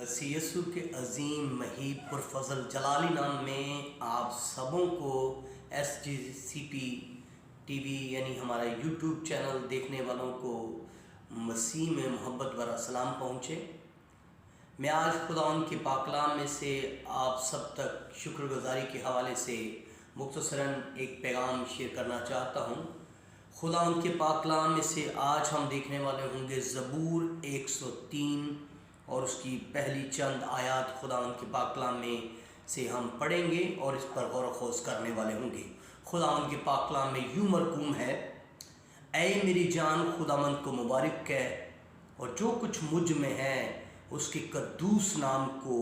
मसीह यीशु के अजीम महीब पुरफजल जलाली नाम में आप सबों को SGCP TV यानी हमारा YouTube चैनल देखने वालों को मसीह में मोहब्बत भरा सलाम पहुँचे। मैं आज खुदावंद के पाकलाम में से आप सब तक शुक्रगुजारी के हवाले से मुख्तसरन एक पैगाम शेयर करना चाहता हूँ। खुदावंद के पाकलाम में से आज हम देखने वाले होंगे ज़बूर 103 और उसकी पहली चंद आयात खुदावंद के पाकलाम में से हम पढ़ेंगे और इस पर गौर खोज करने वाले होंगे। खुदावंद के पाकलाम में यूं मरकूम है, ऐ मेरी जान खुदावंद को मुबारक कह और जो कुछ मुझ में है उसके कद्दूस नाम को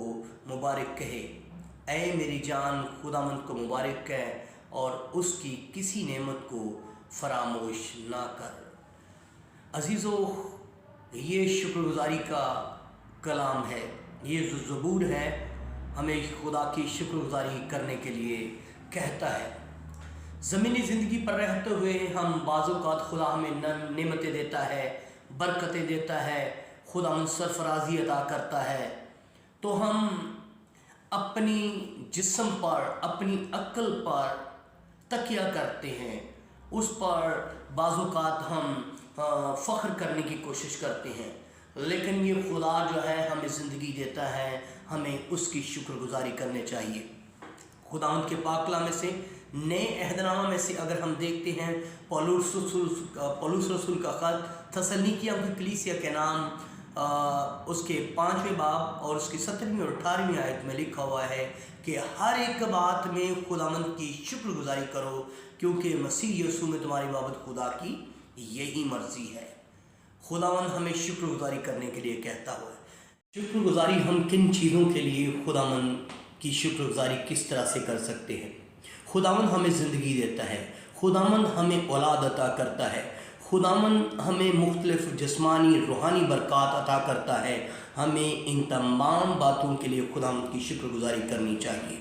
मुबारक कहे। ऐ मेरी जान खुदावंद को मुबारक कह और उसकी किसी नेमत को फरामोश ना कर। अजीज़ों, ये शुक्रगुजारी का कलाम है, ये जो ज़बूर है हमें खुदा की शुक्रगुजारी करने के लिए कहता है। ज़मीनी ज़िंदगी पर रहते हुए हम बाज़-औक़ात खुदा हमें नेमतें देता है, बरकतें देता है, खुदा हम सरफराजी अता करता है, तो हम अपनी जिस्म पर, अपनी अक्ल पर तकिया करते हैं, उस पर बाज़-औक़ात हम फ़ख्र करने की कोशिश करते हैं। लेकिन ये खुदा जो है हमें ज़िंदगी देता है, हमें उसकी शुक्रगुजारी करनी चाहिए। खुदावंद के पाकलाम में से नए अहदनामा में से अगर हम देखते हैं पौलुस रसूल का ख़त थस्सलुनीकियों की कलीसिया के नाम उसके 5वें बाब और उसकी 17वीं और 18वीं आयत में लिखा हुआ है कि हर एक बात में खुदावंद की शुक्रगुजारी करो क्योंकि मसीह यीशु में तुम्हारी बाबत खुदा की यही मर्ज़ी है। खुदावंद हमें शुक्रगुजारी करने के लिए कहता हुआ है। शुक्रगुजारी हम किन चीज़ों के लिए खुदावंद की शुक्रगुजारी किस तरह से कर सकते हैं? खुदावंद हमें ज़िंदगी देता है, खुदावंद हमें औलाद अता करता है, खुदावंद हमें मुख्तलिफ़ जिस्मानी रूहानी बरक़ात अता करता है। हमें इन तमाम बातों के लिए खुदावंद की शुक्रगुजारी करनी चाहिए।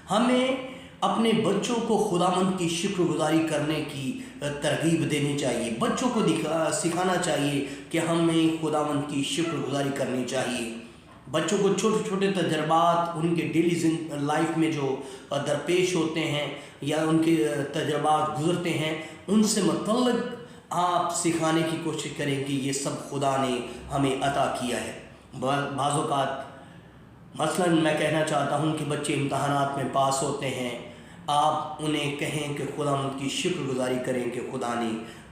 हमें अपने बच्चों को खुदावंद की शुक्रगुजारी करने की तरगीब देनी चाहिए। बच्चों को सिखाना चाहिए कि हमें खुदावंद की शुक्रगुजारी करनी चाहिए। बच्चों को छोटे छोटे तजर्बात उनके डेली लाइफ में जो दरपेश होते हैं या उनके तजर्बात गुज़रते हैं, उनसे मतलब आप सिखाने की कोशिश करें कि ये सब खुदा ने हमें अता किया है। बाज़-औक़ात मसलन मैं कहना चाहता हूँ कि बच्चे इम्तहानात में पास होते हैं, आप उन्हें कहें कि खुदावंद की शुक्रगुजारी करें कि खुदा ने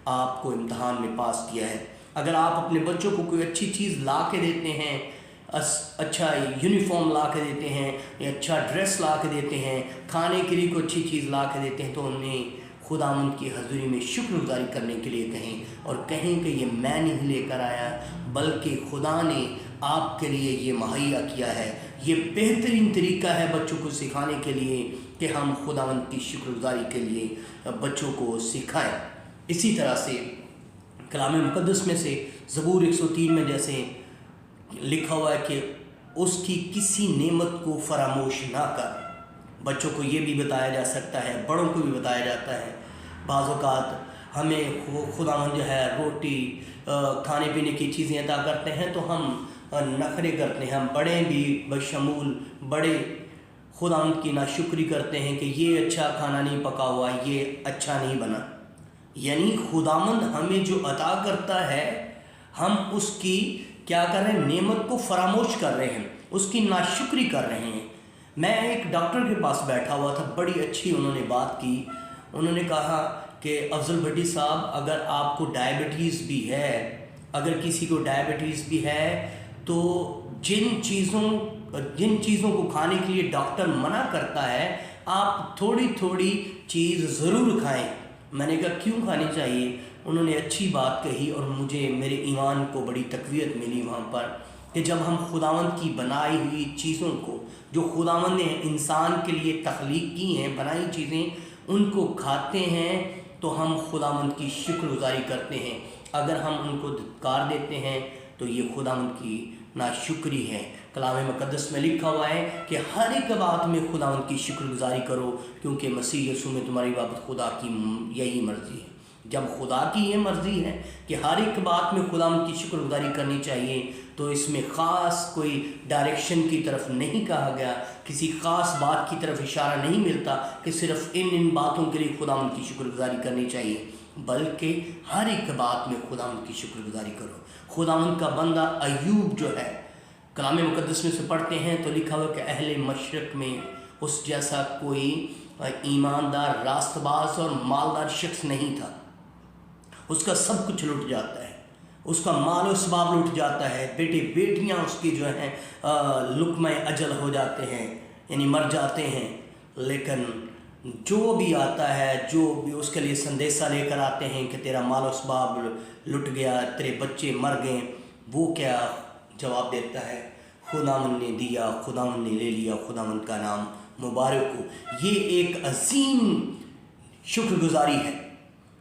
आपको इम्तहान में पास किया है। अगर आप अपने बच्चों को कोई अच्छी चीज़ ला के देते हैं, अच्छा यूनिफॉर्म ला के देते हैं या अच्छा ड्रेस ला के देते हैं, खाने के लिए कोई अच्छी चीज़ ला के देते हैं, तो उन्हें खुदावंद की हज़ूरी में शुक्रगुजारी करने के लिए कहें और कहें कि ये मैं नहीं लेकर आया बल्कि खुदा ने आपके लिए ये मुहैया किया है। ये बेहतरीन तरीका है बच्चों को सिखाने के लिए कि हम खुदावंद की शुक्रगुजारी के लिए बच्चों को सिखाएं। इसी तरह से कलाम मुक़द्दस में से ज़बूर 103 में जैसे लिखा हुआ है कि उसकी किसी नेमत को फरामोश ना कर। बच्चों को ये भी बताया जा सकता है, बड़ों को भी बताया जाता है। बाज़-औक़ात हमें खुदावंद जो है रोटी खाने पीने की चीज़ें अता करते हैं तो हम नखरे करते हैं, हम बड़े भी बशमूल बड़े खुदावंद की नाशुक्री करते हैं कि ये अच्छा खाना नहीं पका हुआ, ये अच्छा नहीं बना। यानी खुदावंद हमें जो अता करता है हम उसकी क्या कर रहे हैं, नेमत को फरामोश कर रहे हैं, उसकी नाशुक्री कर रहे हैं। मैं एक डॉक्टर के पास बैठा हुआ था, बड़ी अच्छी उन्होंने बात की। उन्होंने कहा कि अफजल भट्टी साहब, अगर आपको डायबिटीज़ भी है, अगर किसी को डायबिटीज़ भी है तो जिन चीज़ों को खाने के लिए डॉक्टर मना करता है आप थोड़ी थोड़ी चीज़ ज़रूर खाएं। मैंने कहा क्यों खानी चाहिए? उन्होंने अच्छी बात कही और मुझे मेरे ईमान को बड़ी तक़वियत मिली वहाँ पर कि जब हम खुदावंद की बनाई हुई चीज़ों को, जो खुदावंद ने इंसान के लिए तख्लीक की हैं, बनाई चीज़ें, उनको खाते हैं तो हम खुदावंद की शुक्रगुजारी करते हैं। अगर हम उनको धिक्कार देते हैं तो ये खुदावंद की नाशुक्री है। कलाम मुक़द्दस में लिखा हुआ है कि हर एक बात में खुदावंद की शुक्रगुजारी करो क्योंकि मसीह यीशु में तुम्हारी बाबत खुदा की यही मर्ज़ी है। جب خدا کی یہ مرضی ہے کہ ہر ایک بات میں خداوند کی شکر گزاری کرنی چاہیے، تو اس میں خاص کوئی ڈائریکشن کی طرف نہیں کہا گیا، کسی خاص بات کی طرف اشارہ نہیں ملتا کہ صرف ان باتوں کے لیے خداوند کی شکر گزاری کرنی چاہیے، بلکہ ہر ایک بات میں خداوند کی شکر گزاری کرو۔ خداوند کا بندہ ایوب جو ہے، کلام مقدس میں سے پڑھتے ہیں تو لکھا ہوا کہ اہل مشرق میں اس جیسا کوئی ایماندار، راست باز اور مالدار شخص نہیں تھا۔ اس کا سب کچھ لٹ جاتا ہے، اس کا مال و اسباب لٹ جاتا ہے، بیٹے بیٹیاں اس کی جو ہیں لقمہ اجل ہو جاتے ہیں، یعنی مر جاتے ہیں، لیکن جو بھی آتا ہے، جو بھی اس کے لیے سندیسہ لے کر آتے ہیں کہ تیرا مال و اسباب لٹ گیا، تیرے بچے مر گئے، وہ کیا جواب دیتا ہے؟ خداوند نے دیا، خداوند نے لے لیا، خداوند کا نام مبارک ہو۔ یہ ایک عظیم شکر گزاری ہے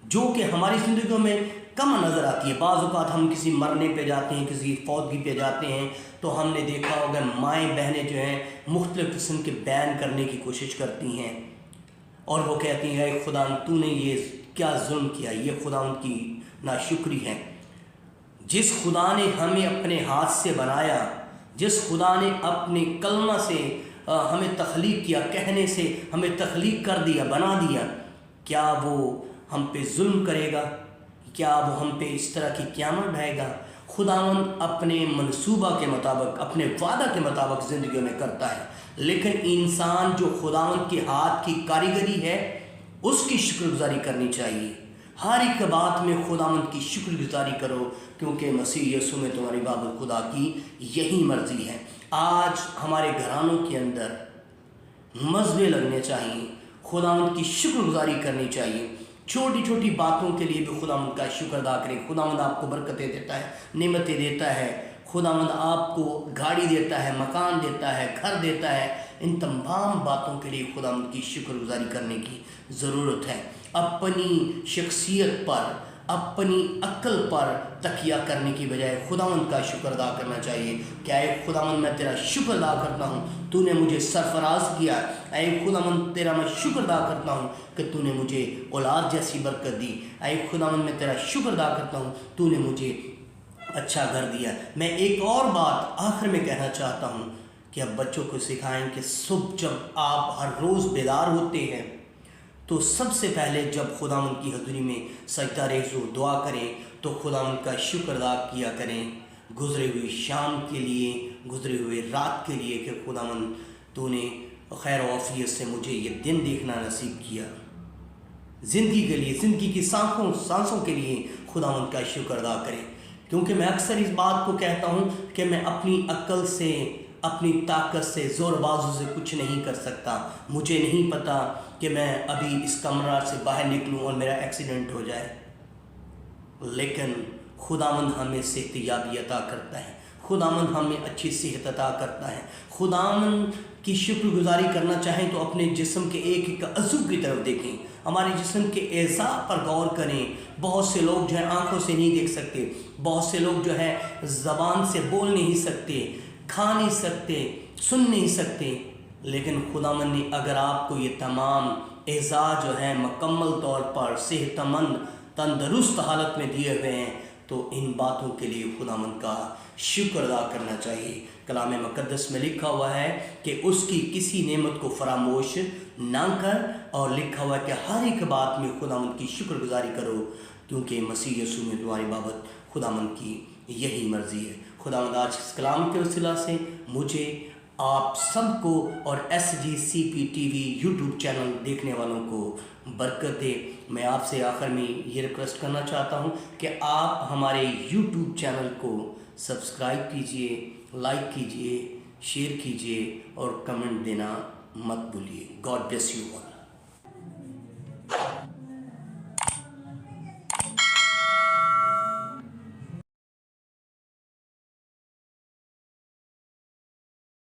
جو کہ ہماری زندگیوں میں کم نظر آتی ہے۔ بعض اوقات ہم کسی مرنے پہ جاتے ہیں، کسی فوتگی پہ جاتے ہیں، تو ہم نے دیکھا ہوگا مائیں بہنیں جو ہیں مختلف قسم کے بیان کرنے کی کوشش کرتی ہیں، اور وہ کہتی ہیں اے خداوند تو نے یہ کیا ظلم کیا، یہ خداوند کی ناشکری ہے۔ جس خدا نے ہمیں اپنے ہاتھ سے بنایا، جس خدا نے اپنے کلمہ سے ہمیں تخلیق کیا، کہنے سے ہمیں تخلیق کر دیا، بنا دیا، کیا وہ ہم پہ ظلم کرے گا؟ کیا وہ ہم پہ اس طرح کی قیامت ڈھائے گا؟ خداوند اپنے منصوبہ کے مطابق، اپنے وعدہ کے مطابق زندگیوں میں کرتا ہے، لیکن انسان جو خداوند کے ہاتھ کی کاریگری ہے اس کی شکر گزاری کرنی چاہیے۔ ہر ایک بات میں خداوند کی شکر گزاری کرو، کیونکہ مسیح یسوع میں تمہاری بابت خدا کی یہی مرضی ہے۔ آج ہمارے گھرانوں کے اندر مذبے لگنے چاہیے، خداوند کی شکر گزاری کرنی چاہیے، چھوٹی چھوٹی باتوں کے لیے بھی خداوند کا شکر ادا کریں۔ خداوند آپ کو برکتیں دیتا ہے، نعمتیں دیتا ہے، خداوند آپ کو گاڑی دیتا ہے، مکان دیتا ہے، گھر دیتا ہے، ان تمام باتوں کے لیے خداوند کی شکر گزاری کرنے کی ضرورت ہے۔ اپنی شخصیت پر، اپنی عقل پر تکیہ کرنے کی بجائے خداوند کا شکر ادا کرنا چاہیے کہ اے خداوند میں تیرا شکر ادا کرتا ہوں، تو نے مجھے سرفراز کیا، اے خداوند تیرا میں شکر ادا کرتا ہوں کہ تو نے مجھے اولاد جیسی برکت دی، اے خداوند میں تیرا شکر ادا کرتا ہوں تو نے مجھے اچھا گھر دیا۔ میں ایک اور بات آخر میں کہنا چاہتا ہوں کہ اب بچوں کو سکھائیں کہ صبح جب آپ ہر روز بیدار ہوتے ہیں تو سب سے پہلے جب خداوند کی حضوری میں سجدہ ریز و دعا کریں تو خداوند کا شکر ادا کیا کریں گزرے ہوئی شام کے لیے، گزرے ہوئے رات کے لیے، کہ خداوند تو نے خیر و عافیت سے مجھے یہ دن دیکھنا نصیب کیا۔ زندگی کے لیے، زندگی کی سانسوں کے لیے خداوند کا شکر ادا کریں، کیونکہ میں اکثر اس بات کو کہتا ہوں کہ میں اپنی عقل سے، اپنی طاقت سے، زور بازو سے کچھ نہیں کر سکتا۔ مجھے نہیں پتا کہ میں ابھی اس کمرہ سے باہر نکلوں اور میرا ایکسیڈنٹ ہو جائے، لیکن خداوند ہمیں صحت یابی عطا کرتا ہے، خداوند ہمیں اچھی صحت عطا کرتا ہے۔ خداوند کی شکر گزاری کرنا چاہیں تو اپنے جسم کے ایک ایک عضو کی طرف دیکھیں، ہمارے جسم کے اعضاء پر غور کریں۔ بہت سے لوگ جو ہیں آنکھوں سے نہیں دیکھ سکتے، بہت سے لوگ جو ہے زبان سے بول نہیں سکتے، کھا نہیں سکتے، سن نہیں سکتے، لیکن خداوند نے اگر آپ کو یہ تمام اعضاء جو ہیں مکمل طور پر صحت مند، تندرست حالت میں دیے ہوئے ہیں، تو ان باتوں کے لیے خداوند کا شکر ادا کرنا چاہیے۔ کلام مقدس میں لکھا ہوا ہے کہ اس کی کسی نعمت کو فراموش نہ کر، اور لکھا ہوا ہے کہ ہر ایک بات میں خداوند کی شکر گزاری کرو، کیونکہ مسیح یسوع میں تمہاری بابت خداوند کی یہی مرضی ہے۔ خداوند آج اس کلام کے وسیلہ سے مجھے، آپ سب کو اور SGCP TV YouTube چینل دیکھنے والوں کو برکت دے۔ میں آپ سے آخر میں یہ ریکویسٹ کرنا چاہتا ہوں کہ آپ ہمارے YouTube چینل کو سبسکرائب کیجئے، لائک کیجئے، شیئر کیجئے اور کمنٹ دینا مت بھولیے۔ God bless you all.